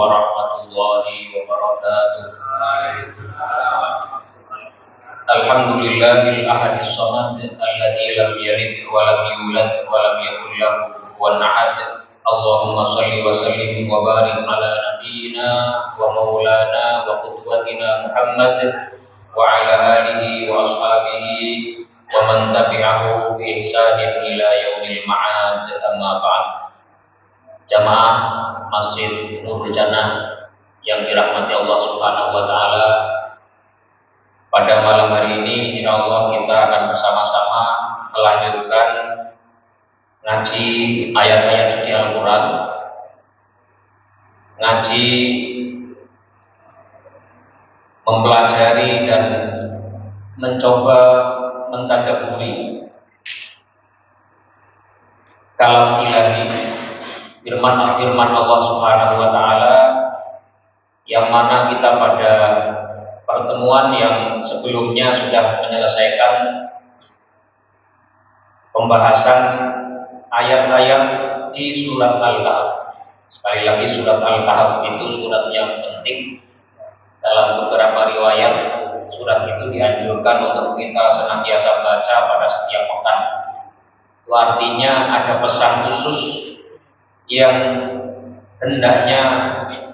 warahmatullahi wabarakatuh. Alhamdulillahil ahadis samad alladzi lam yalid wa lam yulad wa lam yakul lahu kufuwan ahad. Allahumma shalli wa sallim wa barik ala nabiyyina wa maulana wa qudwatina Muhammad wa ala alihi wa ashabihi wa man tabi'ahu bi ihsanin ila yaumil ma'ad. Amma ba'd. Jamaah Masjid Nurul Jannah yang dirahmati Allah Subhanahu wa taala, pada malam hari ini insyaallah kita akan bersama-sama melanjutkan ngaji ayat-ayat suci Al-Quran, ngaji mempelajari dan mencoba mentadabburi kalam ilahi, firman Allah Subhanahu wa taala, yang mana kita pada pertemuan yang sebelumnya sudah menyelesaikan pembahasan ayat-ayat di surat Al-Kahf. Sekali lagi, surat Al-Kahf itu surat yang penting. Dalam beberapa riwayat, surat itu dianjurkan untuk kita senantiasa baca pada setiap pekan. Itu artinya ada pesan khusus yang hendaknya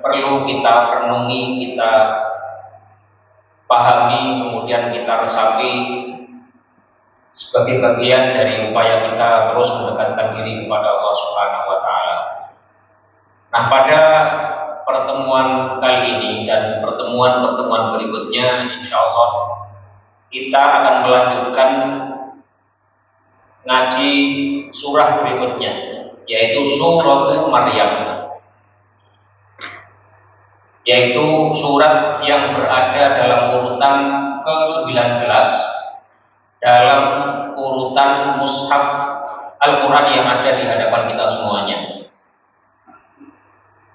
perlu kita renungi, kita pahami, kemudian kita resapi sebagai bagian dari upaya kita terus mendekatkan diri kepada Allah Subhanahu wa taala. Nah, pada pertemuan kali ini dan pertemuan-pertemuan berikutnya, insyaallah kita akan melanjutkan ngaji surah berikutnya, yaitu surat Maryam, yaitu surat yang berada dalam urutan ke-19 dalam urutan mushaf Al-Quran yang ada di hadapan kita semuanya.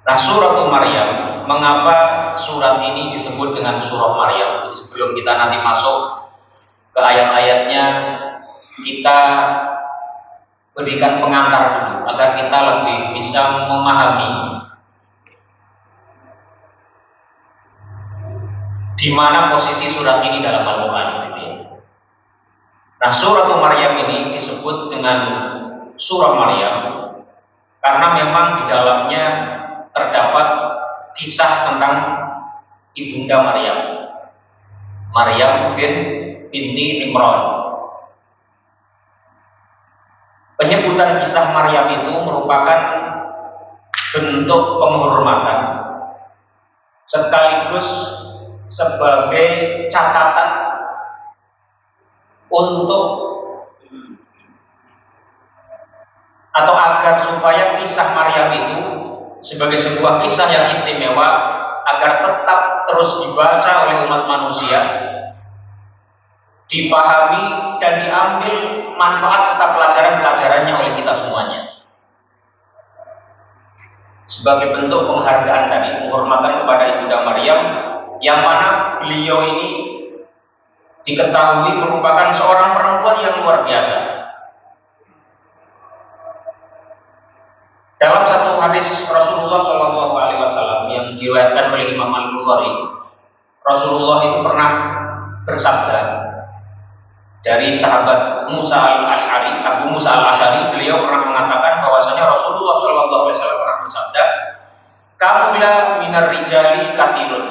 Nah, surat Maryam, mengapa surat ini disebut dengan surah Maryam? Sebelum kita nanti masuk ke ayat-ayatnya, kita berikan pengantar dulu agar kita lebih bisa memahami di mana posisi surat ini dalam Al-Quran. Nah, surat Maryam ini disebut dengan surah Maryam karena memang di dalamnya terdapat kisah tentang ibunda Maryam, Maryam binti Imran. Penyebutan kisah Maryam itu merupakan bentuk penghormatan sekaligus sebagai catatan untuk atau agar supaya kisah Maryam itu sebagai sebuah kisah yang istimewa agar tetap terus dibaca oleh umat manusia, dipahami dan diambil manfaat serta pelajaran-pelajarannya oleh kita semuanya. Sebagai bentuk penghargaan tadi, penghormatan kepada ibunda Maryam, yang mana beliau ini diketahui merupakan seorang perempuan yang luar biasa. Dalam satu hadis Rasulullah SAW yang diriwayatkan oleh Imam Al-Bukhari, Rasulullah itu pernah bersabda dari sahabat Musa Al-Asy'ari, Abu Musa Al-Asy'ari, beliau pernah mengatakan bahwasanya Rasulullah SAW pernah bersabda, "Kamula minar rijali kathirun."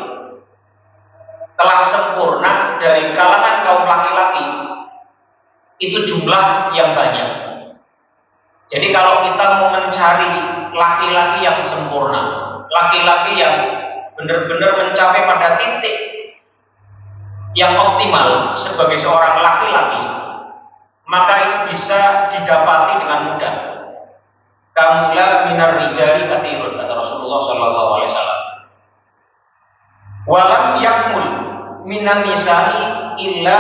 Telah sempurna dari kalangan kaum laki-laki itu jumlah yang banyak. Jadi kalau kita mau mencari laki-laki yang sempurna, laki-laki yang benar-benar mencapai pada titik yang optimal sebagai seorang laki-laki, maka itu bisa didapati dengan mudah. Kamula minar rijali kathirun, kata Rasulullah SAW. Walam yakmul minan nisa'i illa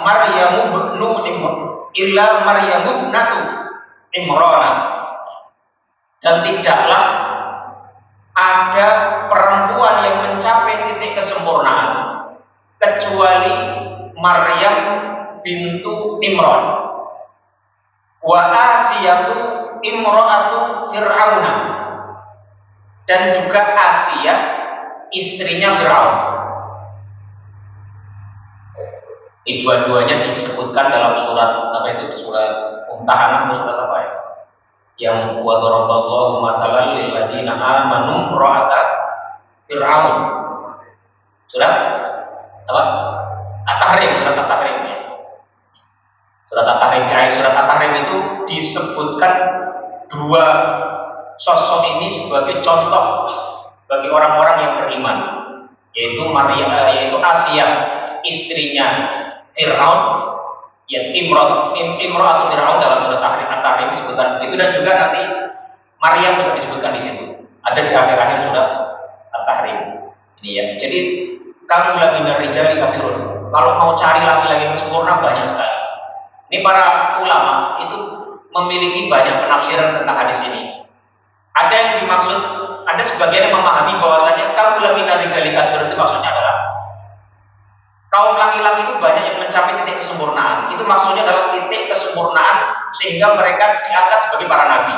Maryamu ibnatu Imran, dan tidaklah ada perempuan yang mencapai titik kesempurnaan kecuali Maryam bintu Imran. Wa Asiyatu imra'atu Fir'auna, dan juga Asia istrinya Firaun. Ini dua-duanya disebutkan dalam surat apa itu, di surat Mumtahanah atau surat apa ya? Yang wa daraballahu matalan lil ladzina amanu ra'ata Firaun. Surat apa? At-Tahrim, surat At-Tahrim ya. Surat At-Tahrim, ayat surat At-Tahrim itu disebutkan dua sosok ini sebagai contoh bagi orang-orang yang beriman, yaitu yaitu Asia istrinya Fir'aun, yaitu Imra'atu Fir'aun dalam surat At-Tahrim disebutkan begitu, dan juga nanti Maryam juga disebutkan di situ. Ada di akhir-akhir surat At-Tahrim. Ini ya. Jadi kamu lagi dari rijali kafirun. Kalau mau cari laki-laki yang sempurna banyak sekali. Ini para ulama itu memiliki banyak penafsiran tentang hadis ini. Ada yang dimaksud, ada sebagian yang memahami bahwasanya kamu lagi dari rijali kafirun itu maksudnya adalah kaum laki-laki itu banyak yang mencapai titik kesempurnaan. Itu maksudnya adalah titik kesempurnaan sehingga mereka diangkat sebagai para nabi.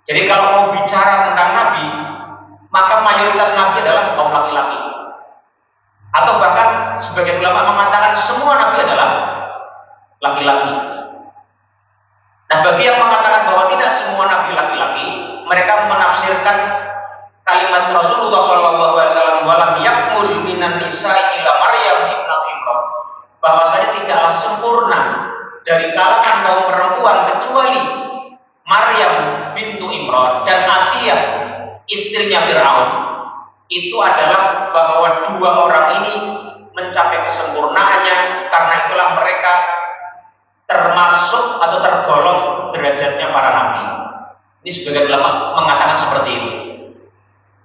Jadi kalau mau bicara tentang nabi, maka mayoritas nabi adalah kaum laki-laki. Atau bahkan sebagian ulama mengatakan semua nabi adalah laki-laki. Nah, bagi yang mengatakan bahwa tidak semua nabi laki-laki, mereka menafsirkan kalimat Rasulullah SAW, walam yakmul minan nisa'i illa Maryam ibnatu Imran, bahwasanya tidaklah sempurna dari kalangan kaum perempuan kecuali Maryam bintu Imran dan Asia istrinya Fir'aun. Itu adalah bahwa dua orang ini mencapai kesempurnaannya, karena itulah mereka termasuk atau tergolong derajatnya para nabi. Ini sebagian ulama mengatakan seperti itu.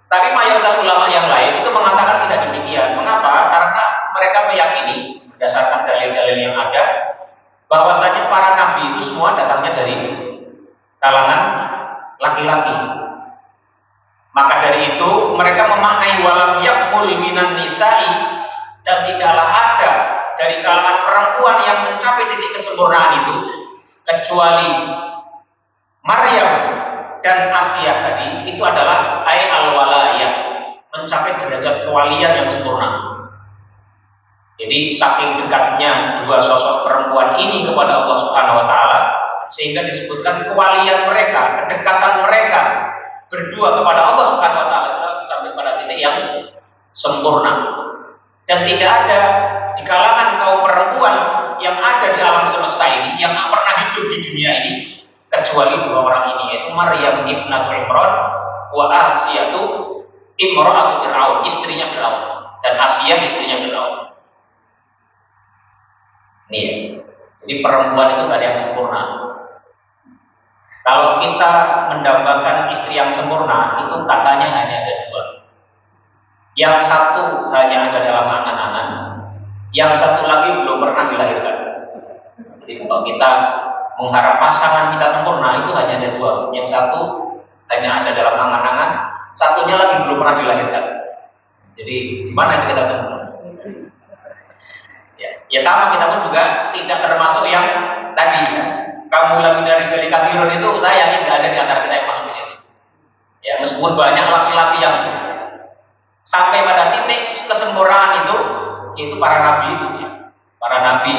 Tapi mayoritas ulama yang lain itu mengatakan tidak demikian. Mengapa? Karena mereka meyakini berdasarkan dalil-dalil yang ada bahwasanya para nabi itu semua datangnya dari kalangan laki-laki. Maka dari itu mereka memaknai walam yakmul minan nisa'i, dan tidaklah ada dari kalangan perempuan yang mencapai titik kesempurnaan itu kecuali Maryam dan Asia tadi. Itu adalah ay al-walayah, mencapai derajat kewalian yang sempurna. Jadi saking dekatnya dua sosok perempuan ini kepada Allah Subhanahu wa taala, sehingga disebutkan kewalian mereka, kedekatan mereka berdua kepada Allah Subhanahu wa taala sampai pada titik yang sempurna. Dan tidak ada di kalangan kaum perempuan yang ada di alam semesta ini yang pernah hidup di dunia ini kecuali dua orang ini, yaitu Maryam ibnatu Imran wa Asiyatu imra'atu Fir'aun, istrinya Fir'aun, dan Asia istrinya Fir'aun. Nih ya. Jadi perempuan itu gak ada yang sempurna. Kalau kita mendapatkan istri yang sempurna, itu katanya hanya ada dua. Yang satu hanya ada dalam angan-angan, yang satu lagi belum pernah dilahirkan. Jadi kalau kita mengharap pasangan kita sempurna, itu hanya ada dua. Yang satu hanya ada dalam angan-angan, satunya lagi belum pernah dilahirkan. Jadi di mana kita ketemu? Ya sama, kita pun juga tidak termasuk yang tadi ya. Kamu lagi dari jali kafirun itu, saya yakin tidak ada di antara kita yang masuk di sini. Ya, meskipun banyak laki-laki yang sampai pada titik kesempurnaan itu, yaitu para nabi itu ya. Para nabi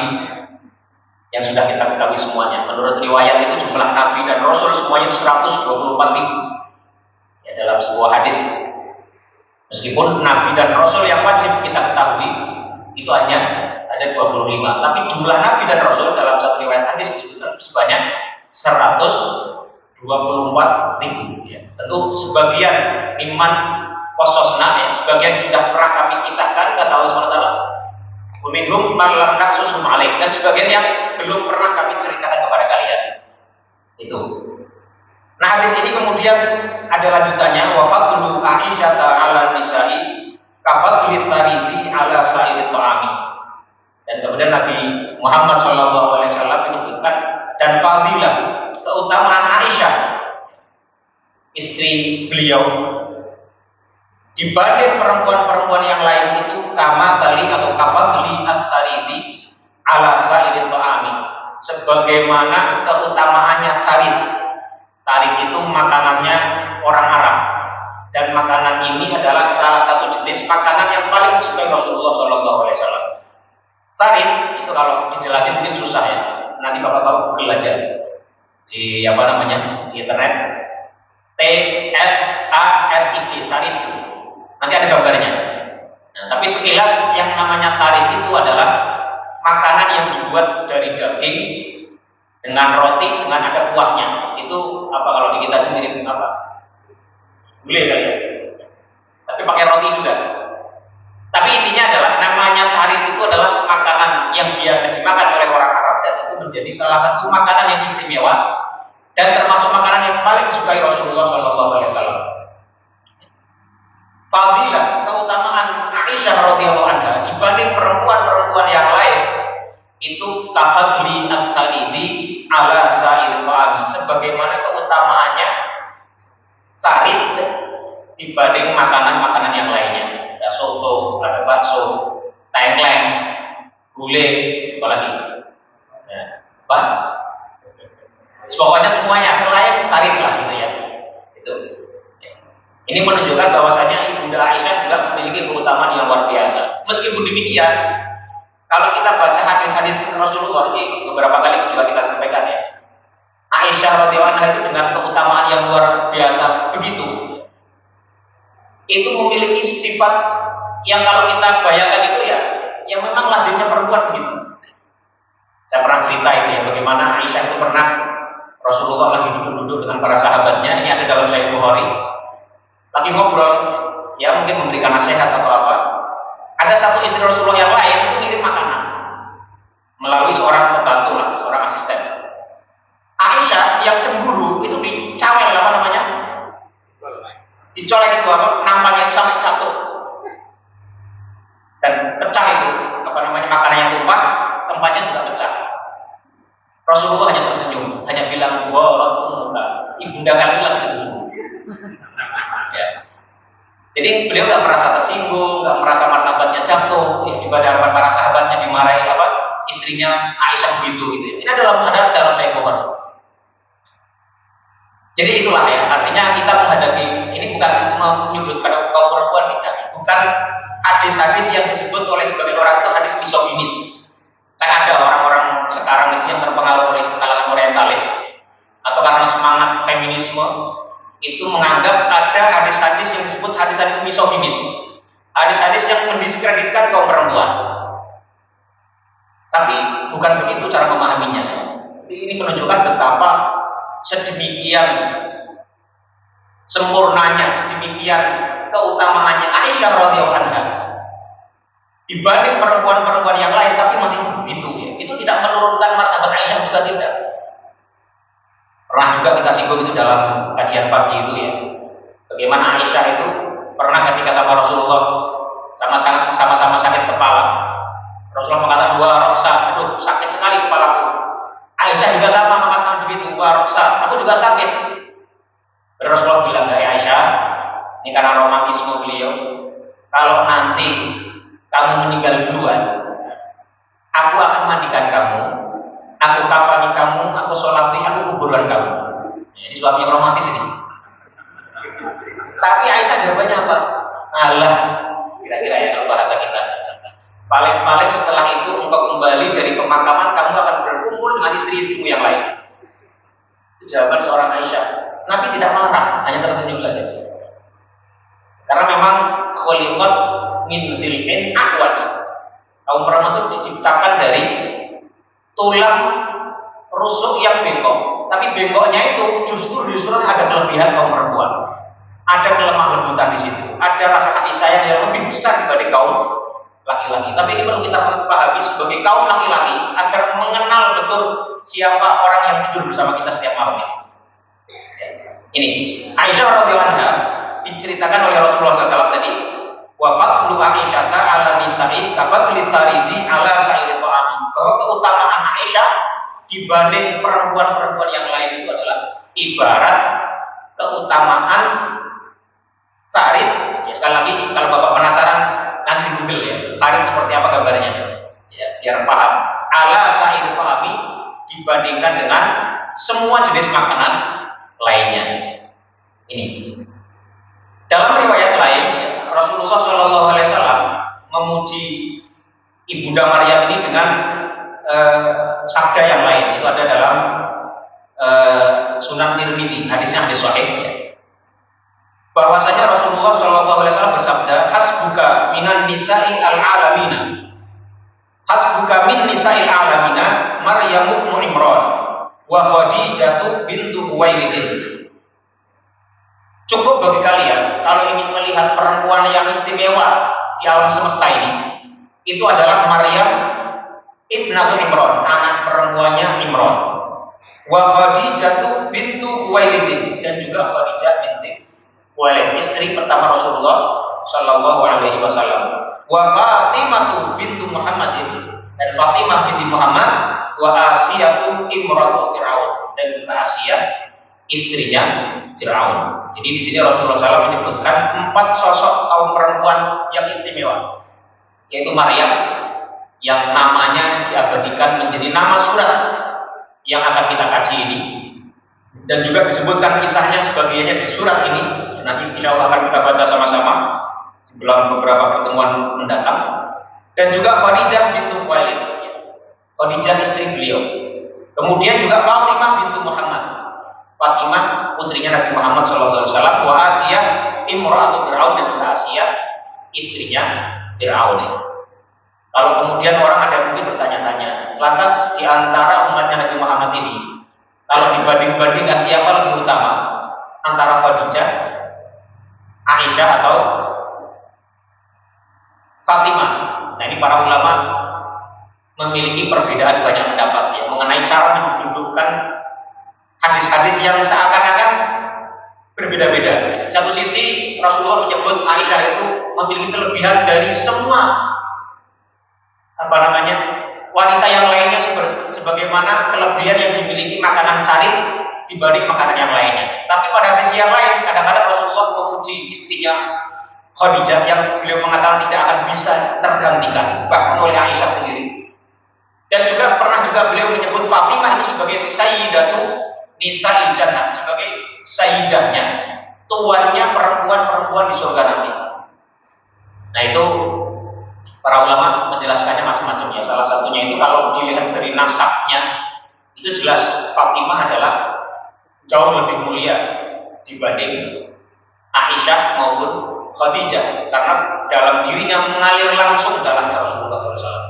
yang sudah kita ketahui semuanya. Menurut riwayat itu jumlah nabi dan rasul semuanya itu 124.000 ya, dalam sebuah hadis. Meskipun nabi dan rasul yang wajib kita ketahui itu hanya ada 25, tapi jumlah nabi dan rasul dalam satu riwayat hadis disebutkan sebanyak 124.000 ya. Tentu sebagian iman wasosna ya, sebagian sudah pernah kami kisahkan kata Allah SWT, minhum man lam naqsusum alaih, dan sebagian yang belum pernah kami ceritakan kepada kalian. Itu. Nah, hadis ini kemudian ada lanjutannya, wa fadlu Aisyah ala nisa'i ka fadli saridi ala sa'iri ta'ami. Dan kemudian Nabi Muhammad SAW menyebutkan, dan fadilah keutamaan Aisyah istri beliau dibanding perempuan-perempuan yang lain itu kama sali atau kafadli as-saridi ala sa'iri ta'ami, sebagaimana keutamaannya sarid. Sarid itu makanannya orang Arab. dan makanan ini adalah salah satu jenis makanan yang paling disukai Rasulullah SAW. Sarit itu kalau dijelasin mungkin susah ya. Nanti bapak-bapak Google aja di di internet. TSARID, sarit. Nanti ada gambarnya. Nah, tapi sekilas yang namanya sarit itu adalah makanan yang dibuat dari daging dengan roti dengan ada kuahnya. Itu apa kalau di kita itu mirip apa? Gulai kali ya. Tapi pakai roti juga. Tapi intinya adalah namanya sarit itu adalah makanan yang biasa dimakan oleh orang Arab dan itu menjadi salah satu makanan yang istimewa dan termasuk makanan yang paling disukai Rasulullah SAW. Fadilah keutamaan Aisyah radhiyallahu anha dibanding perempuan-perempuan yang lain itu kafadli as-saridi ala sa'il ta'am, sebagaimana keutamaannya sarit dibanding makanan-makanan yang lainnya. Ada soto, ada bakso, tengkleng, gulai, apalagi ya, apa? Pokoknya semuanya selain sarit lah gitu ya. Itu. Ini menunjukkan bahwasanya Ibunda Aisyah juga memiliki keutamaan yang luar biasa. Meskipun demikian, kalau kita baca hadis-hadis Rasulullah ini beberapa kali juga kita sampaikan ya. Aisyah radhiyallahu anha itu dengan keutamaan yang luar biasa begitu. Itu memiliki sifat yang kalau kita bayangkan itu ya, yang memang lazimnya perempuan begitu. Saya pernah cerita itu ya, bagaimana Aisyah itu pernah Rasulullah lagi duduk-duduk dengan para sahabatnya. Ini ada dalam Sahih Bukhari. Lagi ngobrol, ya mungkin memberikan nasihat atau apa. Ada satu istri Rasulullah yang lain itu ngirim makanan melalui seorang pembantu lah, seorang asisten. Aisyah yang cemburu itu dicawel apa namanya? Dicolek itu apa? Nampaknya sampai jatuh dan pecah itu apa namanya makanannya tumpah, tempatnya juga pecah. Rasulullah hanya tersenyum, hanya bilang muka, ibunda kami lagi cemburu. Ya. Jadi beliau nggak merasa tersinggung, nggak merasa martabatnya jatuh, ya, di hadapan para sahabatnya dimarahi apa istrinya Aisyah begitu gitu. Ini ada dalam Sahih Bukhari. Jadi itulah ya, artinya kita menghadapi ini bukan menyudutkan kaum perempuan tidak, bukan hadis-hadis yang disebut oleh sebagian orang itu hadis misoginis. Kan ada orang-orang sekarang itu yang terpengaruh oleh kalangan orientalis atau karena semangat feminisme itu menganggap ada hadis-hadis yang disebut hadis-hadis misoginis, hadis-hadis yang mendiskreditkan kaum perempuan. Tapi bukan begitu cara memahaminya. Ini menunjukkan betapa sedemikian sempurnanya, sedemikian keutamaannya Aisyah radhiyallahu anha dibanding perempuan-perempuan yang lain, tapi masih begitu ya. Itu tidak menurunkan martabat Aisyah juga tidak. Pernah juga kita singgung itu dalam kajian pagi itu ya. Bagaimana Aisyah itu pernah ketika sama Rasulullah sama-sama sakit kepala. Rasulullah mengatakan wa roksa, aduh sakit sekali kepalaku. Aisyah juga sama mengatakan begitu, wa roksa, aku juga sakit. Rasulullah bilang, "Hai Aisyah, ini karena romantisme beliau. Kalau nanti kamu meninggal duluan, aku akan mandikan kamu, aku kafani kamu, aku sholati, aku kuburan kamu." Ini suami yang romantis ini. Tapi Aisyah jawabannya apa? Allah, kira-kira ya kalau bahasa kita. Paling-paling setelah itu engkau kembali dari pemakaman, kamu akan berkumpul dengan istri-istrimu yang lain. Itu jawaban seorang Aisyah. Nabi tidak marah, hanya tersenyum saja. Karena memang khuliqat min dil'in aqwat. Kaum perempuan itu diciptakan dari tulang rusuk yang bengkok. Tapi bengkoknya itu justru ada kelebihan kaum perempuan. Ada kelemah lembutan di situ. Ada rasa kasih sayang yang lebih besar dibanding kaum laki-laki. Tapi ini perlu kita pahami sebagai kaum laki-laki agar mengenal betul siapa orang yang tidur bersama kita setiap malam ini. Ini Aisyah radhiyallahu anha diceritakan oleh Rasulullah SAW tadi, wa fadlu Aisyata ala nisa'i kafadli saridi ala sa'il ta'am. Bahwa keutamaan Aisyah dibanding perempuan-perempuan yang lain itu adalah ibarat keutamaan sarit. Ya, sekali lagi kalau Bapak penasaran nanti di Google ya, sarit seperti apa gambarnya. Ya, biar paham. Ala sa'il ta'ami dibandingkan dengan semua jenis makanan lainnya. Ini Dalam riwayat lain, Rasulullah SAW memuji Ibunda Maryam ini dengan sabda yang lain. Itu ada dalam Sunan Tirmidzi, hadisnya hadis sahih. Bahwasanya Rasulullah SAW bersabda, hasbuka minan nisa'i al-alamina, hasbuka min nisa'il alamina Maryam ibnu Imran wa Khadijah bintu Khuwailid. Cukup bagi kalian kalau ingin melihat perempuan yang istimewa di alam semesta ini, itu adalah Maryam ibnatu Imran, anak perempuannya Imran. Wa Khadijah bintu Khuwailid, dan juga Khadijah binti Khuwailid, istri pertama Rasulullah sallallahu alaihi wasallam. Wa Fatimah bintu Muhammadin, dan Fatimah binti Muhammad. Wa Asiyah imratu Fir'aun, dan juga Asiyah istrinya Fir'aun. Jadi di sini Rasulullah SAW menyebutkan 4 sosok kaum perempuan yang istimewa, yaitu Maryam yang namanya diabadikan menjadi nama surat yang akan kita kaji ini, dan juga disebutkan kisahnya sebagiannya di surat ini. Nanti insya Allah akan kita baca sama-sama di dalam beberapa pertemuan mendatang. Dan juga Khadijah bintu Khuwailid, Khadijah istri beliau. Kemudian juga Fatimah bintu Muhammad, Fatimah putrinya Nabi Muhammad SAW. Wa Asiyah imra'atu Fir'aun, dan juga Asiyah istrinya Fir'aun. Kalau kemudian orang ada mungkin bertanya-tanya, lantas di antara umatnya Nabi Muhammad ini, kalau dibanding-bandingkan siapa lebih utama, antara Khadijah, Aisyah, atau Fatimah? Nah, ini para ulama memiliki perbedaan banyak pendapat ya, mengenai cara mendudukkan hadis-hadis yang seakan-akan berbeda-beda. Di satu sisi Rasulullah menyebut Aisyah itu memiliki kelebihan dari semua wanita yang lainnya, sebagaimana kelebihan yang dimiliki makanan tarik dibanding makanan yang lainnya. Tapi pada sisi yang lain, kadang-kadang Rasulullah memuji istrinya Khadijah yang beliau mengatakan tidak akan bisa tergantikan, bahkan oleh Aisyah sendiri. Dan juga pernah beliau menyebut Fatimah itu sebagai Sayyidatu Nisa'il Jannah, sebagai sayyidahnya, tuannya perempuan-perempuan di surga nanti. Nah, itu para ulama menjelaskannya macam-macam ya. Salah satunya itu kalau dilihat dari nasabnya, itu jelas Fatimah adalah jauh lebih mulia dibanding Aisyah maupun Khadijah, karena dalam dirinya mengalir langsung dalam Rasulullah SAW.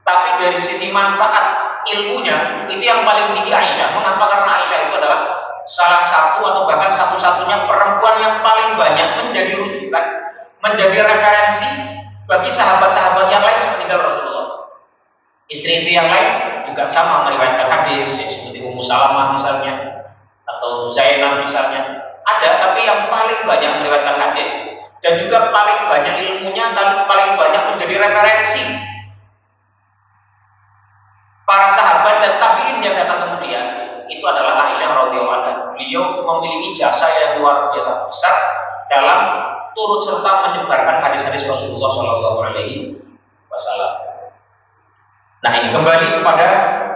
Tapi dari sisi manfaat ilmunya, itu yang paling tinggi Aisyah. Mengapa? Karena Aisyah itu adalah salah satu atau bahkan satu-satunya perempuan yang paling banyak menjadi rujukan, menjadi referensi bagi sahabat-sahabat yang lain seperti Rasulullah. Istri-istri yang lain juga sama meriwayatkan hadis, seperti Ummu Salamah misalnya, atau Zainab misalnya. Ada, tapi yang paling banyak meriwayatkan hadis dan juga paling banyak ilmunya dan paling banyak menjadi referensi para sahabat dan tabi'in yang datang kemudian, itu adalah Aisyah radhiyallahu anha. Beliau memiliki jasa yang luar biasa besar dalam turut serta menyebarkan hadis-hadis Rasulullah Shallallahu Alaihi Wasallam. Nah, ini kembali kepada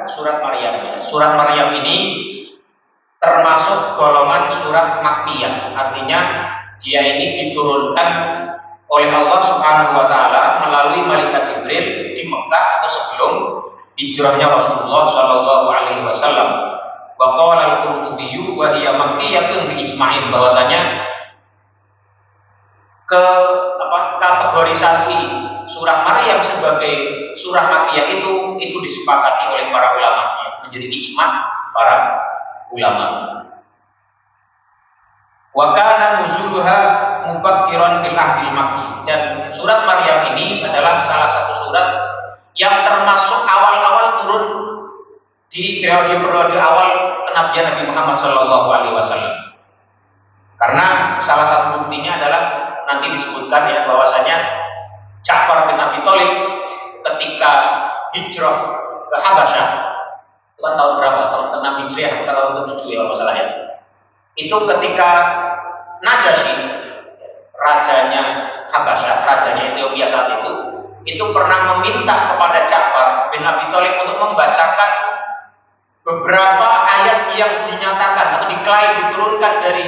surat Maryam. Surat Maryam ini termasuk golongan surat Makkiyah, artinya dia ini diturunkan oleh Allah Subhanahu Wa Taala melalui malaikat Jibril di Mekah atau sebelum hijrahnya Rasulullah Shallallahu Alaihi Wasallam. Wa qala al-Qurtubi wa hiya makkiyatun bi ijma'in, bahwasanya kategorisasi surah Maryam sebagai surah Makkiyah itu disepakati oleh para ulama, menjadi ijma para ulama. Wa kana nuzuluha mubakkiran bil ahdil makki, dan surat Maryam ini adalah salah satu surat yang termasuk awal-awal turun di periode awal kenabian Nabi Muhammad Shallallahu Alaihi Wasallam. Karena salah satu buktinya adalah nanti disebutkan ya, bahwasanya Ja'far bin Abi Thalib ketika hijrah ke Habasyah, itu kan tahun berapa? Tahun ke-6 Hijriah atau tahun ke-7 ya kalau salah ya. Itu ketika Najasyi, rajanya Habasyah, rajanya Ethiopia saat itu pernah meminta kepada Ja'far bin Abi Thalib untuk membacakan beberapa ayat yang dinyatakan atau diklaim diturunkan dari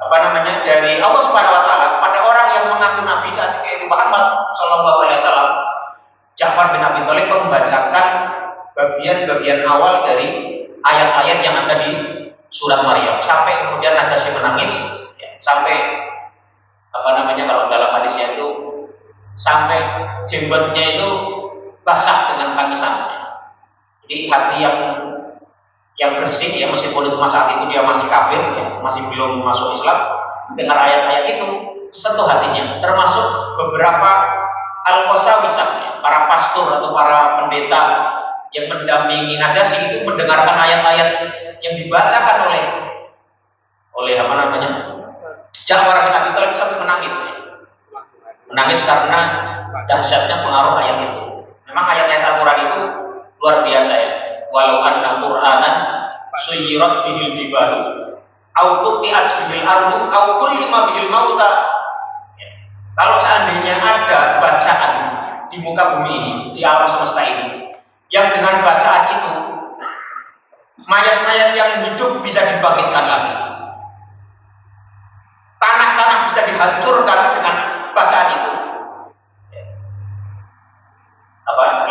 dari Allah Subhanahu wa taala pada orang yang mengaku nabi saat itu Muhammad sallallahu alaihi wasallam. Ja'far bin Abi Thalib membacakan bagian-bagian awal dari ayat-ayat yang ada di surat Maryam sampai kemudian Najasyi menangis ya, sampai kalau dalam hadisnya itu sampai jenggotnya itu basah dengan tangisan. Jadi hati yang bersih ya, meskipun itu saat itu dia masih kafir ya, masih belum masuk Islam, dengar ayat-ayat itu sentuh hatinya. Termasuk beberapa al-qasawisah ya, para pastor atau para pendeta yang mendampingi Najasyi itu mendengarkan ayat-ayat yang dibacakan oleh Ja'far bin Abi Thalib sampai menangis. Menangis karena dahsyatnya pengaruh ayat itu. Memang ayat-ayat Al-Quran itu luar biasa ya. Walau anna Qur'anan suyirat bihil jibalu au tuqiat bihil ardu au kullima bihil mauta. Kalau seandainya ada bacaan di muka bumi ini, di alam semesta ini, yang dengan bacaan itu mayat-mayat yang hidup bisa dibangkitkan lagi, tanah-tanah bisa dihancurkan dengan bacaan itu.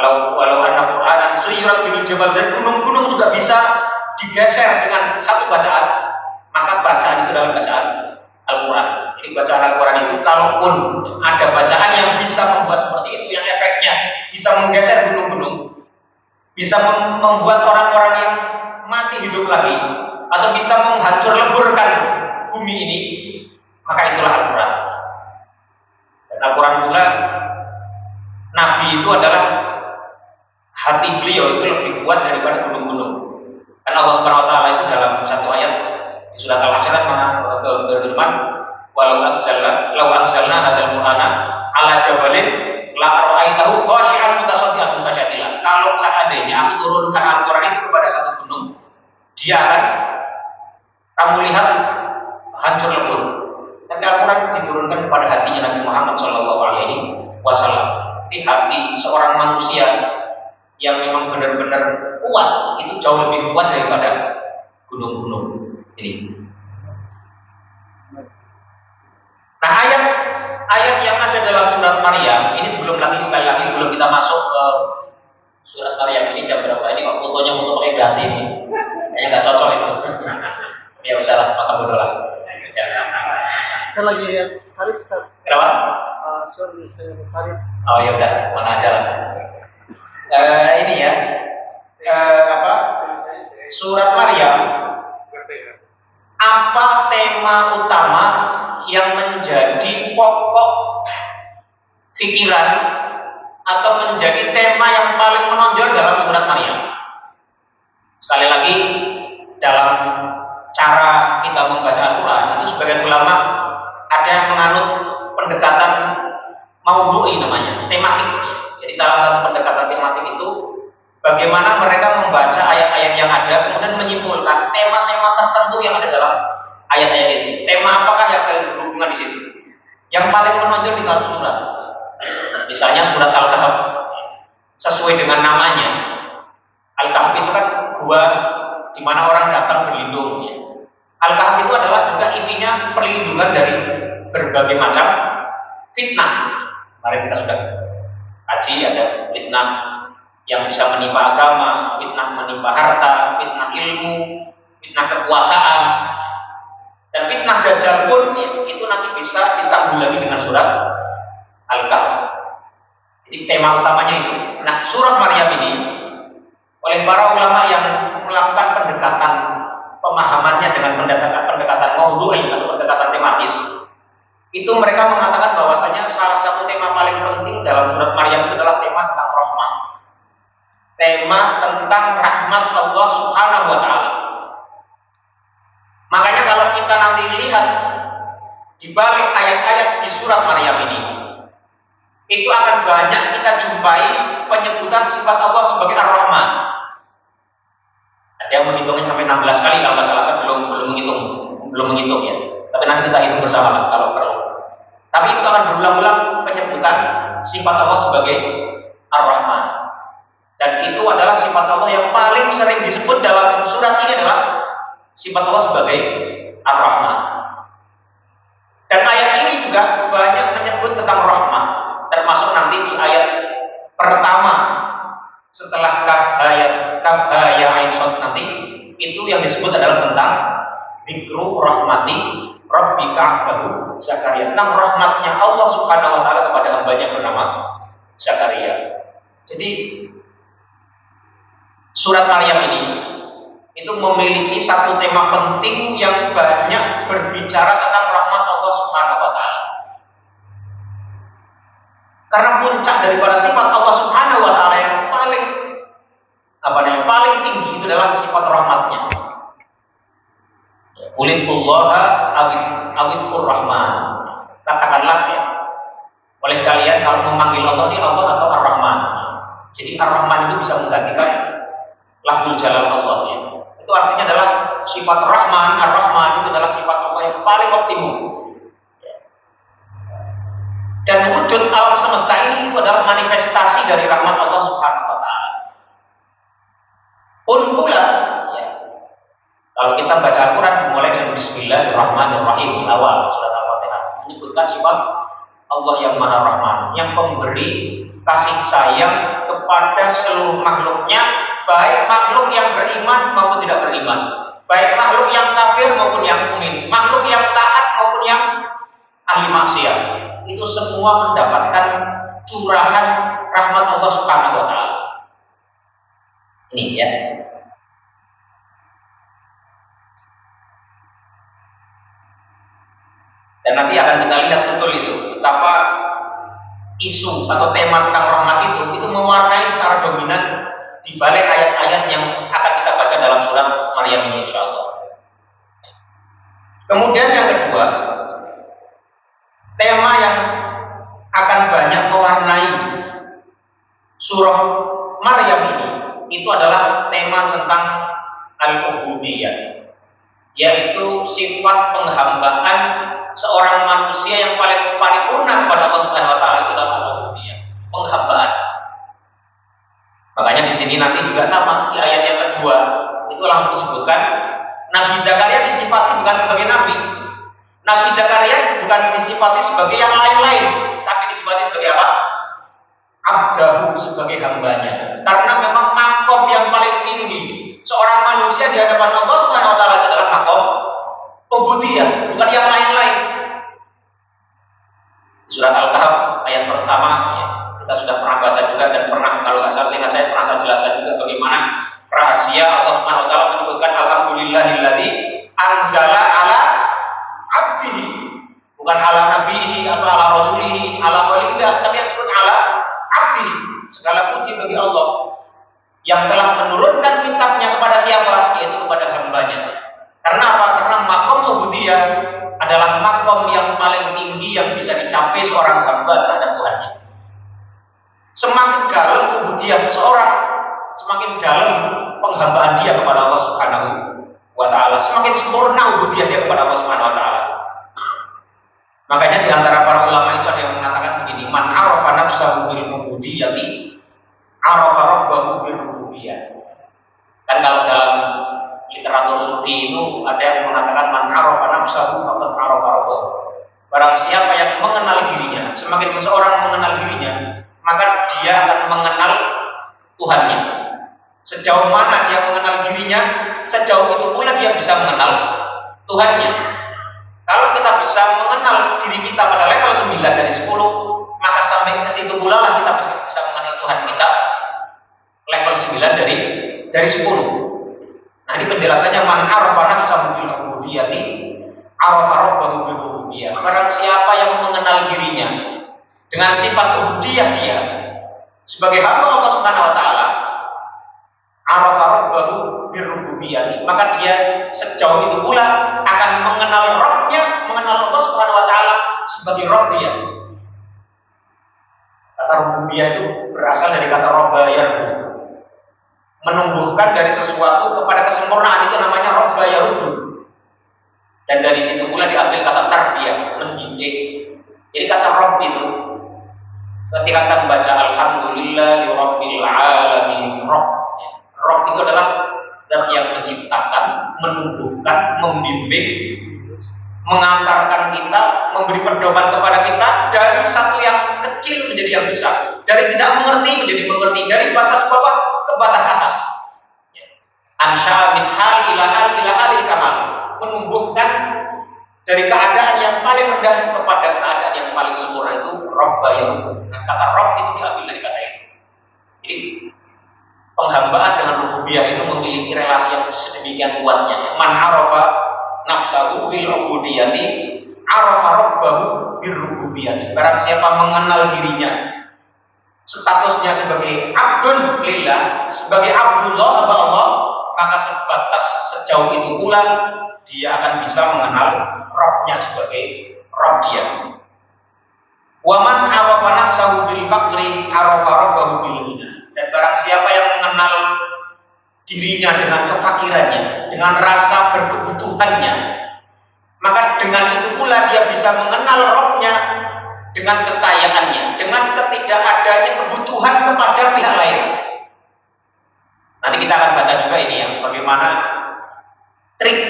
Walau anna Qur'anan suyirat bihil jibal, dan gunung-gunung juga bisa digeser dengan satu bacaan. Maka bacaan itu adalah bacaan Al-Quran. Jadi bacaan Al-Quran itu, kalaupun ada bacaan yang bisa membuat seperti itu, yang efeknya bisa menggeser gunung-gunung, bisa membuat orang-orang yang mati hidup lagi, atau bisa menghancur leburkan bumi ini, maka itulah Al-Quran. Dan Al-Quran pula, Nabi itu adalah hati beliau itu lebih kuat daripada gunung-gunung. Karena Allah Subhanahu wa taala itu dalam satu ayat di surat Al-Hasyr berfirman, "Walau anzalna hadzal Qur'ana 'ala jabalin la ra'aitahu khashi'an mutasaddian min khasyatillah." Kalau seandainya aku turunkan Al-Qur'an itu kepada satu gunung, dia akan kamu lihat hancur lebur. Tapi Al-Qur'an diturunkan kepada hatinya Nabi Muhammad sallallahu alaihi wasallam. Di hati seorang manusia yang memang benar-benar kuat itu jauh lebih kuat daripada gunung-gunung ini. Nah, ayat yang ada dalam surat Maryam ini, sekali lagi sebelum kita masuk ke surat Maryam ini, jam berapa ini? Kok fotonya foto pakai dasi ini? Kayaknya nggak cocok itu. Ya udahlah, masa bodoh lah. Kita lagi lihat salib, Ustaz. Kenapa? Salib. Oh ya udah, mana aja lah. Ini ya, surat Maryam. Apa tema utama yang menjadi pokok pikiran atau menjadi tema yang paling menonjol dalam surat Maryam? Sekali lagi, dalam cara kita membaca Al-Quran itu sebagian ulama ada yang menganut pendekatan maudhu'i namanya, tematik. Jadi salah satu pendekatan tematik itu bagaimana mereka membaca ayat-ayat yang ada kemudian menyimpulkan tema-tema tertentu yang ada dalam ayat-ayat itu. Tema apakah yang saling berhubungan di situ? Yang paling menonjol di satu surat. Misalnya surat Al-Kahf, sesuai dengan namanya. Al-Kahf itu kan gua di mana orang datang berlindung. Al-Kahf itu adalah juga isinya perlindungan dari berbagai macam fitnah. Mari kita sudah kaji, ada fitnah yang bisa menimpa agama, fitnah menimpa harta, fitnah ilmu, fitnah kekuasaan, dan fitnah dajjal pun itu nanti bisa ditanggulangi dengan surat Al-Kahf. Jadi tema utamanya itu. Nah, surat Maryam ini oleh para ulama yang melakukan pendekatan pemahamannya dengan pendekatan maudhu'i atau pendekatan tematis, itu mereka mengatakan bahwasanya salah satu tema paling penting dalam surat Maryam itu adalah tema tentang rahmat. Tema tentang rahmat Allah Subhanahu wa taala. Makanya kalau kita nanti lihat di balik ayat-ayat di surat Maryam ini, itu akan banyak kita jumpai penyebutan sifat Allah sebagai Ar-Rahman. Ada yang menghitungnya sampai 16 kali kalau nggak salah, saya belum menghitung ya. Tapi nanti kita hitung bersama kalau perlu. Tapi itu akan berulang-ulang penyebutan sifat Allah sebagai Ar-Rahman. Dan itu adalah sifat Allah yang paling sering disebut dalam surat ini adalah sifat Allah sebagai Ar-Rahman. tentang rahmat, termasuk nanti di ayat pertama setelah kaf ya ain shad nanti, itu yang disebut adalah tentang dzikru rahmati rabbika 'abdahu Zakaria, tentang rahmatnya Allah Subhanahu wa taala kepada hambanya bernama Zakaria. Jadi surat Maryam ini itu memiliki satu tema penting yang banyak berbicara tentang rahmat Allah Subhanahu wa taala. Karena puncak daripada sifat Allah Subhanahu wa taala yang paling tinggi itu adalah sifat rahmatnya. Qulillaha awidkur rahman. Katakanlah ya, oleh kalian kalau memanggil Allah ini Allah atau Ar-Rahman. Jadi Ar-Rahman itu bisa menggantikan lafzul jalal Allah ya. Itu artinya adalah sifat Rahman, Ar-Rahman itu adalah sifat Allah yang paling optimum. Dan wujud alam semesta ini itu adalah manifestasi dari rahmat Allah Subhanahu wa taala. Pun pula ya, kalau kita baca Al-Quran dimulai dengan Bismillahirrahmanirrahim di awal surat Al-Fatihah, menyebutkan sifat Allah yang Maha Rahman, yang pemberi kasih sayang kepada seluruh makhluknya, baik makhluk yang beriman maupun tidak beriman, baik makhluk yang kafir maupun yang mukmin, makhluk yang taat maupun yang ahli maksiat, itu semua mendapatkan curahan rahmat Allah Subhanahu wa taala. Ini ya. Dan nanti akan kita lihat betul itu betapa isu atau tema tentang rahmat itu mewarnai secara dominan di balik ayat-ayat yang akan kita baca dalam surat Maryam ini insyaallah. Kemudian yang kedua, tema yang akan banyak mewarnai surah Maryam ini itu adalah tema tentang al-ubudiyah, yaitu sifat penghambaan seorang manusia yang paling paripurna kepada Allah Subhanahu wa taala, itu adalah al-ubudiyah, penghambaan. Makanya di sini nanti juga sama di ayat yang kedua itu langsung disebutkan Nabi Zakaria disifati bukan sebagai nabi. Nabi Zakaria bukan disifati sebagai yang lain-lain, tapi disifati sebagai apa? Abdahu, sebagai hambanya. Karena memang makom yang paling tinggi seorang manusia di hadapan Allah Subhanahu wa taala adalah makom ubudiyah, bukan yang lain-lain. Surat Al-Kahf ayat pertama ya, kita sudah pernah baca juga dan pernah, kalau nggak salah seingat saya pernah saya jelaskan juga bagaimana rahasia Allah Subhanahu wa taala menyebutkan alhamdulillahilladzi anzala ala abdihi, bukan ala nabihi atau ala rasulihi, ala khalilillah, tapi yang disebut ala abdihi. Segala puji bagi Allah yang telah menurunkan kitabnya kepada siapa? Yaitu kepada hambanya. Karena apa? Karena makom ubudiyah adalah makom yang paling tinggi yang bisa dicapai seorang hamba terhadap Tuhannya. Semakin dalam ubudiyah seseorang, semakin dalam penghambaan dia kepada Allah Subhanahu wa taala, semakin sempurna ubudiyah dia kepada Allah Subhanahu wa taala. Makanya di antara para ulama itu ada yang mengatakan begini, man arafa nafsahu bil ubudiyyati arafa rabbahu bil rububiyyah. Kan kalau dalam literatur sufi itu ada yang mengatakan man arafa nafsahu faqad arafa rabbahu. Barang siapa yang mengenal dirinya, semakin seseorang mengenal dirinya, maka dia akan mengenal Tuhannya. Sejauh mana dia mengenal dirinya, sejauh itu pula dia bisa mengenal Tuhannya. Kalau kita bisa mengenal diri kita pada level 9 dari 10, maka sampai ke situ pula lah kita bisa mengenal Tuhan kita level 9 dari 10. Nah, ini penjelasannya man arafa nafsahu bil ubudiyyati arafa rabbahu bil rububiyyah. Barang siapa yang mengenal dirinya dengan sifat ubudiyah dia sebagai hamba Allah Subhanahu wa taala, arafa rabbahu bil rububiyyah, maka dia sejauh itu pula akan mengenal Rabb-nya, mengenal Allah Subhanahu wa taala sebagai Rabb dia. Kata rububiyah itu berasal dari kata rabbayar, menumbuhkan dari sesuatu kepada kesempurnaan, itu namanya rabbayar. Dan dari situ pula diambil kata tarbiyah, mendidik. Jadi kata Rabb itu ketika kita membaca alhamdulillahi rabbil alamin, Rabb itu adalah zat yang menciptakan, menumbuhkan, membimbing, mengantarkan kita, memberi pedoman kepada kita dari satu yang kecil menjadi yang besar, dari tidak mengerti menjadi mengerti, dari batas bawah ke batas atas. Ansya min hal ila halil kamal, menumbuhkan dari keadaan yang paling rendah kepada keadaan yang paling sempurna, itu Robba yang. Nah, kata Rob itu diambil dari kata itu. Jadi penghambaan dengan rububiyah itu memiliki relasi yang sedemikian kuatnya. Man arafa nafsahu bil ubudiyati arafa rabbahu bir rububiyati. Barang siapa mengenal dirinya, statusnya sebagai abdun lillah, sebagai abdullah hamba Allah, maka sebatas sejauh itu pula dia akan bisa mengenal Rabbnya sebagai Rabb dia. Waman arafa nafsahu bil faqri arafa rabbahu bil ghina. Dan barang siapa yang mengenal dirinya dengan kefakirannya, dengan rasa berkebutuhannya, maka dengan itu pula dia bisa mengenal Rabbnya dengan kekayaannya, dengan ketidakadanya kebutuhan kepada pihak lain. Nanti kita akan baca juga ini ya, bagaimana trik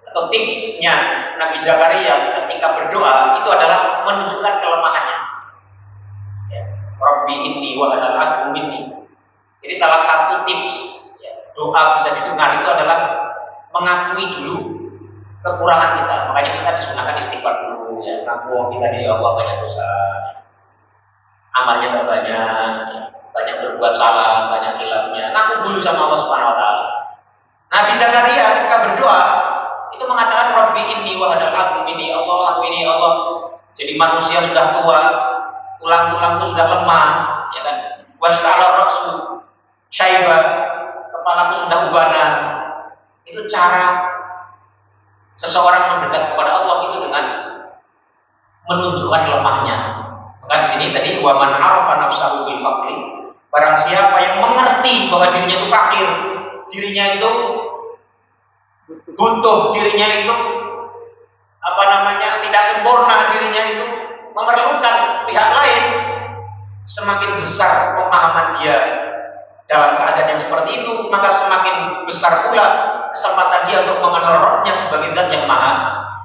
atau tipsnya Nabi Zakaria ketika berdoa itu adalah menunjukkan kelemahannya. Ya, Rabbi inni wa hanal azmu minni. Jadi salah satu tips ya, doa bisa didengar itu adalah mengakui dulu kekurangan kita. Makanya kita disunahkan istighfar dulu ya, ngaku kita di Allah banyak dosa, amalnya tak banyak, banyak berbuat salah, banyak khilafnya. Ngaku dulu sama Allah Subhanahu wa taala. Nabi Zakaria ketika berdoa itu mengatakan Rabbi inni wa hanal azmu minni, Allah aku ini Allah. Jadi manusia sudah tua, tulang-tulangku sudah lemah, ya kan? Wasta'ala ra'su syaiba, kepalaku sudah ubanan. Itu cara seseorang mendekat kepada Allah itu dengan menunjukkan lemahnya. Maka di sini tadi waman arafa nafsahu bil faqri, barang siapa yang mengerti bahwa dirinya itu fakir, dirinya itu butuh, dirinya itu tidak sempurna, dirinya itu memerlukan pihak lain, semakin besar pemahaman dia dalam keadaan yang seperti itu, maka semakin besar pula kesempatan dia untuk mengenal Rabbnya sebagai zat yang maha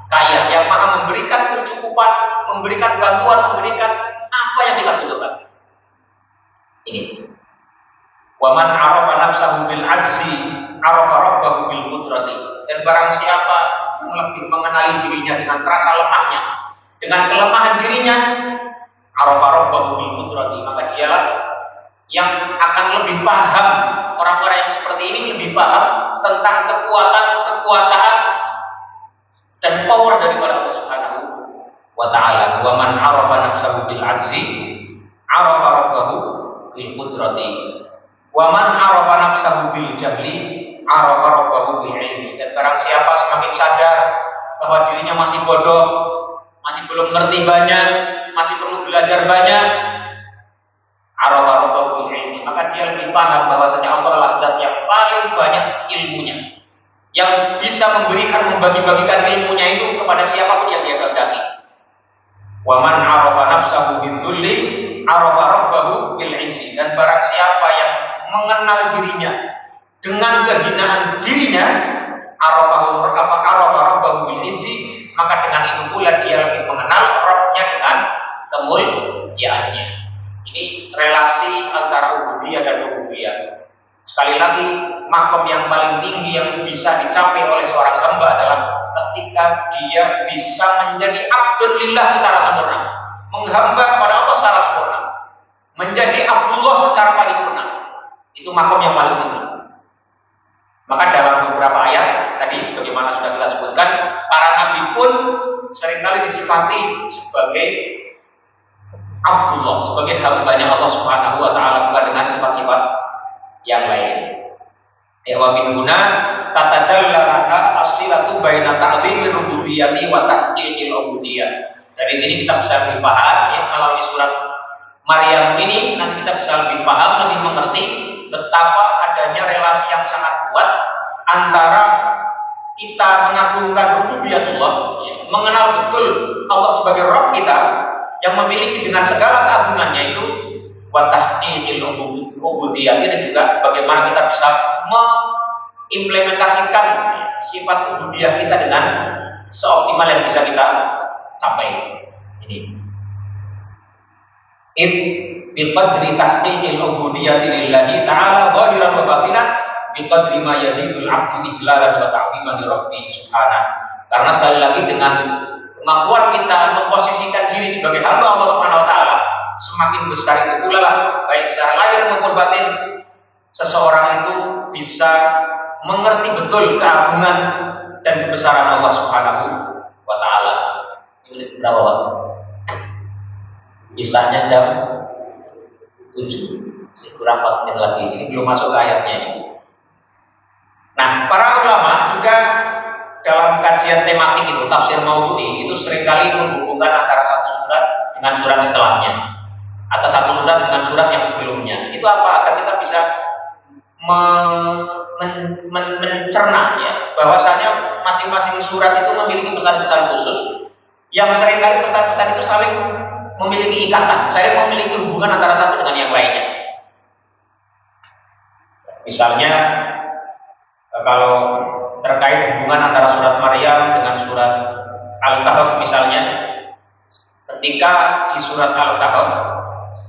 kaya, yang maha memberikan kecukupan, memberikan bantuan, memberikan apa yang kita butuhkan. Ini waman arafa nafsahu bil ajzi arafa rabbahu bil qudrati. Dan barang siapa yang lebih mengenali dirinya dengan rasa lemahnya, dengan kelemahan dirinya, arafa rabbahu bil qudrati, maka dialah yang akan lebih paham. Orang-orang yang seperti ini lebih paham tentang kekuatan, kekuasaan dan power daripada Allah Subhanahu wa taala. Wa man arafa nafsahu bil ajzi arafa rabbahu bil qudrati. Wa man arafa nafsahu bil jahli arafa rabbahu bil ilmi. Dan barang siapa semakin sadar bahwa dirinya masih bodoh, masih belum ngerti banyak, masih perlu belajar banyak, arafa rabbahu bil ilmi, maka dia lebih paham bahwasanya Allah adalah zat yang paling banyak ilmunya, yang bisa membagi-bagikan ilmunya itu kepada siapapun yang dia kehendaki. Wa man arafa nafsahu bil dhulli arafa rabbahu bil izzi. Dan barang siapa yang mengenal dirinya dengan kehinaan dirinya, arafa rabbahu bil izzi, maka dengan itu pula dia lebih mengenal Rabbnya dengan kemuliaannya. Ini relasi antara ubudiyah dan rububiyah. Sekali lagi, makom yang paling tinggi yang bisa dicapai oleh seorang hamba adalah ketika dia bisa menjadi abdul lillah secara sempurna, menghamba kepada Allah secara sempurna, menjadi Abdullah secara paripurna. Itu makom yang paling tinggi. Maka dalam beberapa ayat tadi, sebagaimana sudah kita sebutkan, para nabi pun seringkali disifati sebagai Abdullah, sebagai hambanya Allah Subhanahu wa taala, bukan dengan sifat-sifat yang lain. Ya wa min huna tatajalla lana asilatu baina ta'dhimir rububiyyati wa tahqiqil ubudiyyah. Dari sini kita bisa lebih paham ya, kalau di surat Maryam ini nanti kita bisa lebih paham, lebih mengerti betapa adanya relasi yang sangat kuat antara kita mengagungkan rububiyatullah, ya, mengenal betul Allah sebagai Rabb kita yang memiliki dengan segala keagungannya itu, wa tahqiqil ubudiyyah, dan juga bagaimana kita bisa mengimplementasikan sifat ubudiyah kita dengan seoptimal yang bisa kita capai. Ini biqadri tahqiqil ubudiyyati lillahi ta'ala zahiran wa batinan biqadri ma yazidul 'abdu ijlalan wa ta'ziman li rabbih subhanahu. Karena sekali lagi dengan kemampuan kita memposisikan diri sebagai hamba Allah Subhanahu wa taala, semakin besar itu pula lah baik secara lahir maupun batin seseorang itu bisa mengerti betul keagungan dan kebesaran Allah Subhanahu wa taala. Ini berapa, Pak? Bisanya jam 7, kurang 4 menit lagi. Ini belum masuk ke ayatnya ini. Nah, para ulama juga dalam kajian tematik itu, tafsir maudhu'i, itu seringkali menghubungkan antara satu surat dengan surat setelahnya, atau satu surat dengan surat yang sebelumnya. Itu apa? Agar kita bisa mencerna ya, bahwasanya masing-masing surat itu memiliki pesan-pesan khusus yang seringkali pesan-pesan itu saling memiliki ikatan, saling memiliki hubungan antara satu dengan yang lainnya. Misalnya kalau terkait hubungan antara surat Maryam dengan surat Al-Kahf misalnya, ketika di surat Al-Kahf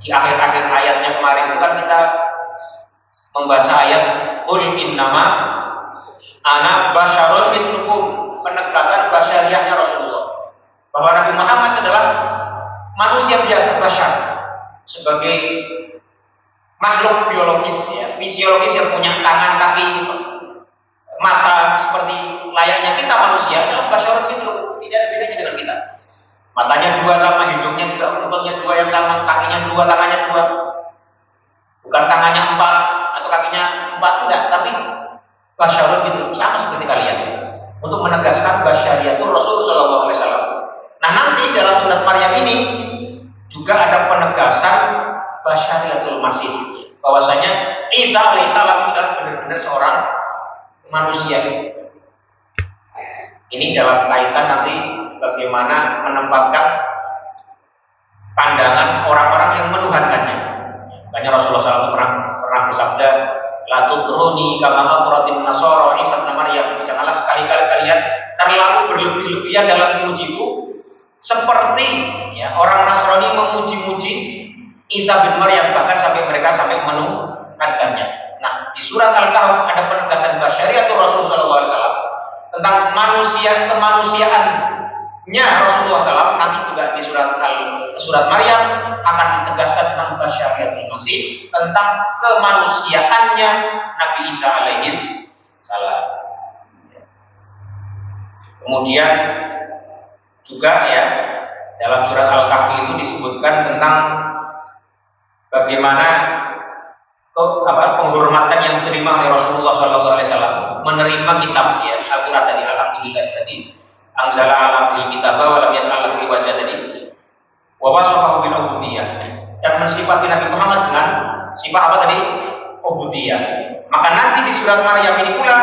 di akhir-akhir ayatnya kemarin itu kan kita membaca ayat qul innama ana basyarun mithlukum, penegasan basyariahnya Rasulullah bahwa Nabi Muhammad adalah manusia biasa, basyar, sebagai makhluk biologis ya, fisiologis yang punya tangan, kaki, mata seperti layaknya kita manusia, adalah basyarun mithlukum, tidak ada bedanya dengan kita. Matanya dua sama, hidungnya juga, mulutnya dua yang sama, kakinya dua, tangannya dua. Bukan tangannya 4 atau kakinya 4, enggak, tapi basyarun mithlukum, sama seperti kalian. Untuk menegaskan basyariatul Rasul sallallahu alaihi wasallam. Nah, nanti dalam surat Maryam ini juga ada penegasan basyariatul Masih, bahwasanya Isa alaihissalam adalah benar-benar seorang manusia. Ini dalam kaitan nanti bagaimana menempatkan pandangan orang-orang yang menuhankannya. Makanya Rasulullah SAW pernah bersabda, la tutruni kama atratin nasara Isa bin Maryam. Janganlah sekali-kali kalian terlalu berlebih-lebihan dalam memujiku seperti ya, orang Nasrani memuji-muji Isa bin Maryam, bahkan sampai mereka menuhankannya. Nah, di surat Al-Kahf ada penegasan basyariatul Rasul sallallahu alaihi wasallam tentang kemanusiaannya Rasulullah SAW. Nanti juga di surat Maryam akan ditegaskan tentang basyariatul Masih, tentang kemanusiaannya Nabi Isa alaihi salam. Kemudian juga ya, dalam surat Al-Kahfi itu disebutkan tentang bagaimana penghormatan yang diterima oleh Rasulullah SAW, menerima kitab ya, Al-Quran tadi, alhamdulillah tadi, anzala ala abdil kitab wa lam yaj'al lahu iwaja tadi, wa wasafahu bil ubudiyah, dan mensifati Nabi Muhammad dengan sifat apa tadi? Ubudiyah. Maka nanti di surat Maryam ini pula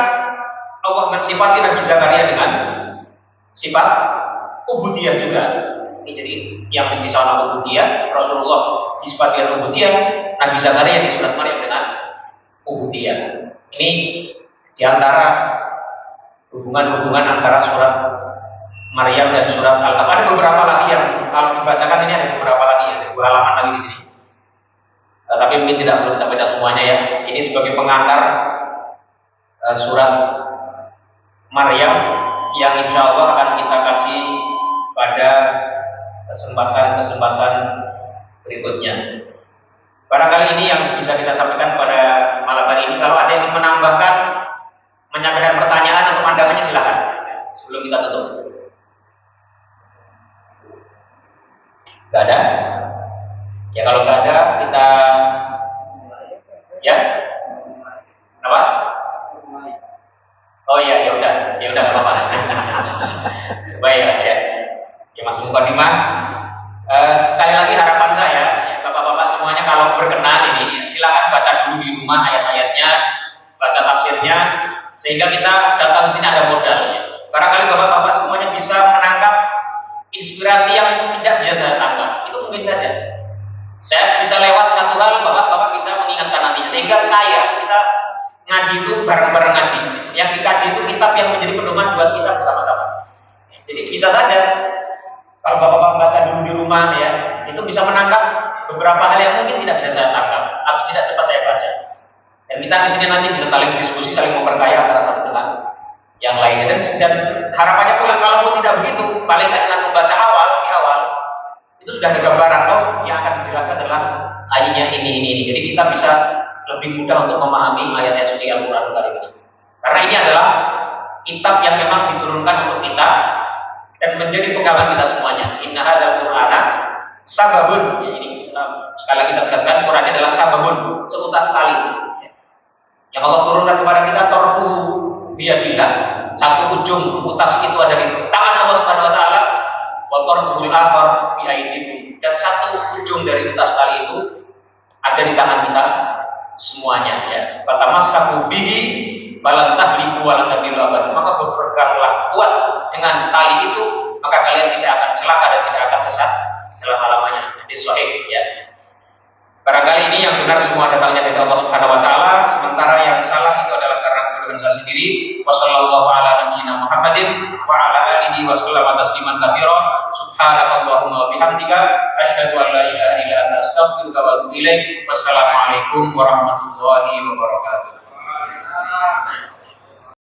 Allah mensifati Nabi Zakaria dengan sifat ubudiyah juga. Ini jadi yang di sana ubudiyah, Rasulullah disifati dengan ubudiyah, Nabi Zakaria di surat Maryam dengan ubudiyah. Ini diantara hubungan-hubungan antara surat Maryam dan surat Al-Kahf. Ada beberapa lagi yang kalau dibacakan ini ada beberapa lagi ya, ada 2 halaman lagi di sini. Tapi mungkin tidak perlu kita baca semuanya ya. Ini sebagai pengantar surat Maryam yang insya Allah akan kita kaji pada kesempatan berikutnya. Barangkali ini yang bisa kita sampaikan pada malam hari ini. Kalau ada yang ingin menambahkan, menyampaikan pertanyaan atau pandangannya, silakan sebelum kita tutup. Gak ada? Ya kalau gak ada, kita ya apa? Oh iya, ya udah nggak apa-apa. Baik ya. Ya masih mukadimah. Sekali lagi harapan saya, ya, bapak-bapak semuanya kalau berkenan ini, ya, silakan baca dulu di rumah ayat-ayatnya, baca tafsirnya, sehingga kita datang ke sini ada modalnya. Barangkali bapak-bapak semuanya bisa menangkap inspirasi yang tidak biasa tangkap. Itu mungkin saja. Saya bisa lewat satu hal, bapak-bapak bisa mengingatkan nantinya, sehingga kaya kita ngaji itu bareng-bareng ngaji. Yang dikaji itu kitab yang menjadi pedoman buat kita bersama-sama. Jadi bisa saja kalau bapak-bapak baca dulu di rumah ya, itu bisa menangkap beberapa hal yang mungkin tidak bisa saya tangkap atau tidak sempat saya baca. Dan kita di sini nanti bisa saling diskusi, saling memperkaya antara satu dengan yang lainnya. Dan harapannya pula kalau tidak begitu, paling tidak dengan membaca di awal itu sudah ada gambaran yang akan dijelaskan adalah ayatnya ini. Jadi kita bisa lebih mudah untuk memahami ayat-ayat suci Al-Quran kali ini. Karena ini adalah kitab yang memang diturunkan untuk kita dan menjadi pegangan kita semuanya. Inna hadzal Qur'ana sababun. Ya, ini sekali lagi kita tegaskan, Quran adalah sababun, seutas tali. Yang Allah turunkan kepada kita torku biyadillah. Satu ujung utas itu ada di tangan Allah Subhanahu wa taala, wa torkul akhar bi aidikum. Dan satu ujung dari utas tali itu ada di tangan kita semuanya ya. Fatamassaku bihi balan tahliku walan tadillu abad. Maka berpeganglah kuat dengan tali itu, maka kalian tidak akan celaka dan tidak akan sesat selama-lamanya. Hadis sahih ya. Barangkali ini yang benar semua datangnya dari Allah Subhanahu wa taala, sementara yang salah itu adalah karena kebodohan saya sendiri. Wassallallahu ala nabiyyina Muhammadin wa ala alihi wa sallama tasliman katsira. Subhanakallahumma wa bihamdika asyhadu an la ilaha illa anta astaghfiruka wa atubu ilaik. Wassalamualaikum warahmatullahi wabarakatuh.